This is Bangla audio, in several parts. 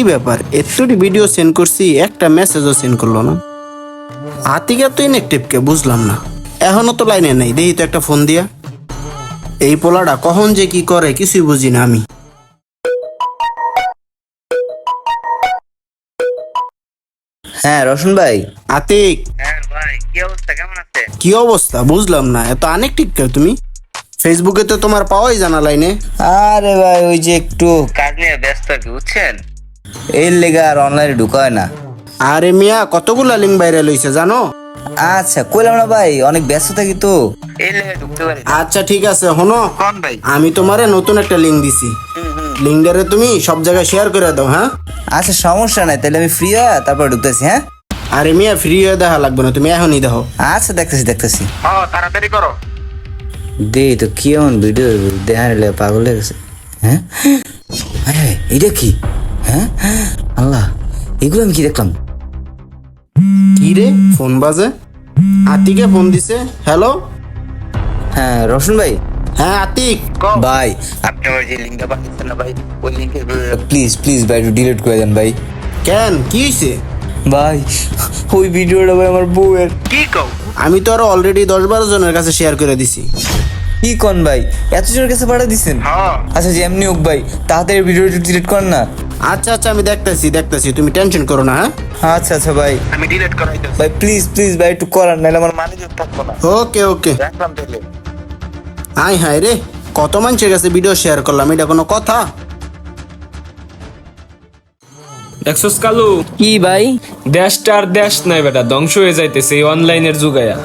কি ব্যাপার, এতটি ভিডিও সেন্ড করছি, একটা মেসেজও সেন্ড করলো না। আতিকা তো ইনঅ্যাক্টিভ কে বুঝলাম না, এখনো তো লাইনে নেই। দেখি তো একটা ফোন দিয়া। এই পোলাটা কখন যে কি করে কিছুই বুঝি না আমি। হ্যাঁ রোশন ভাই। আতিক, হ্যাঁ ভাই, কি অবস্থা, কেমন আছে? কি অবস্থা বুঝলাম না, এত আনঅ্যাক্টিভ কে তুমি? ফেসবুকে তো তোমার পাওয়াই জানা লাইনে। আরে ভাই ওই যে একটু কাজ নিয়ে ব্যস্ত আর কি, বুঝছেন? এর লেগে আর অনলাইনে ঢুকায় না। আরে মিয়া, কতগুলা লিঙ্ক ভাইরাল হইছে জানো? আচ্ছা কইলাম না ভাই, অনেক ব্যস্ত থাকি তো। এই লেগে ঢুকতে পারি না। আচ্ছা ঠিক আছে, হনো কোন ভাই? আমি তোমারে নতুন একটা লিঙ্ক দিছি। লিঙ্কটারে তুমি সব জায়গায় শেয়ার করে দাও, হ্যাঁ? আচ্ছা সমস্যা নাই, তাহলে আমি ফ্রি হয়ে তারপর ঢুকতেছি। হ্যাঁ আরে মিয়া, ফ্রি হয়ে দেখা লাগবে না, তুমি এখনই দেখো। আচ্ছা দেখতেছি। তাড়াতাড়ি করো। দে তো কি এমন ভিডিও দেখার লেগে পাগল হয়ে গেছে। হ্যাঁ আরে এটা কি? হ্যাঁ আল্লাহ, এগুলো আমি কি দেখলাম? কি রে, ফোন বাজে। আতিকে ফোন দিছে। হ্যালো। হ্যাঁ রোশন ভাই। হ্যাঁ আতিক। ভাই আপনি ওই যে লিঙ্কটা পাঠিয়েছেন না ভাই, ওই লিঙ্কের প্লিজ ভাই একটু ডিলিট করে দেন ভাই। কেন, কি হয়েছে? ভাই ওই ভিডিওটা ভাই আমার বউয়ের। কি কও? আমি তো আরো অলরেডি 10-12 জনের কাছে শেয়ার করে দিছি। কি কোন ভাই, এতজনের কাছে পাঠিয়ে দিচ্ছেন? হ্যাঁ। আচ্ছা যে এমনি হোক ভাই, তাড়াতাড়ি ভিডিওটা ডিলিট করেন না। আচ্ছা আচ্ছা, আমি দেখতেছি, তুমি টেনশন করো না, হ্যাঁ? আচ্ছা ভাই। আমি ডিলিট করাইতেছি। ভাই প্লিজ ভাই একটু করান, নাহলে আমার মানিজ্য থাকবো না। ওকে ওকে। রাখলাম তাহলে। আয় হায় রে, কত মানুষের কাছে ভিডিও শেয়ার করলাম, এটা কোনো কথা? দেখছস কালু, কি ভাই? দেশটা আর দেশ নাই বেটা, ধ্বংস হয়ে যাইতেছে এই অনলাইনের যুগায়া।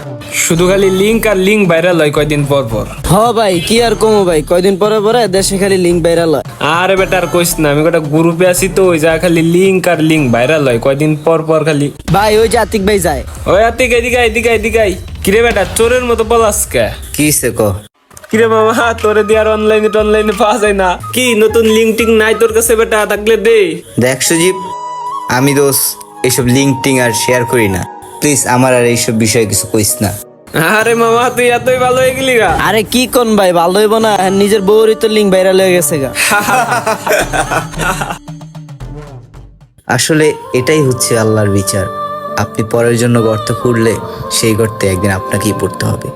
শুধু খালি লিঙ্ক আর লিঙ্ক ভাইরাল হয় কয়দিন পর পর। হ ভাই, কি আর কমো ভাই, কয়দিন পরে পরে দেশে খালি লিঙ্ক ভাইরাল হয়। আরে বেটা আর কইস না, আমি একটা গ্রুপে আছি তো, ওই যা খালি লিঙ্ক আর লিঙ্ক ভাইরাল হয় কয়দিন পর পর খালি। ভাই ওই যে আতিক ভাই যায়। ওই আতিক এদিকে আই। কিরে বেটা চোরের মতো পলাস কে? কি সে কো? কিরে মামা, তোরে দিয়ে আর অনলাইনে পাওয়া যায় না কি? নতুন লিঙ্ক টিং নাই তোর কাছে বেটা? থাকলে দে। দেখ সুজীব, আমি দোষ এইসব লিঙ্ক টিং আর শেয়ার করি না। প্লিজ আমার আর এইসব বিষয়ে কিছু কইস না। আরে মামা তুই এতই ভালো হয়ে গেলি গা। আরে কি কোন ভাই, ভালো হইব না? নিজের বউরই তো লিঙ্ক ভাইরাল হয়ে গেছে গা। আসলে এটাই হচ্ছে আল্লাহর বিচার। আপনি পরের জন্য গর্ত খুঁড়লে সেই গর্তে একদিন আপনাকেই পড়তে হবে।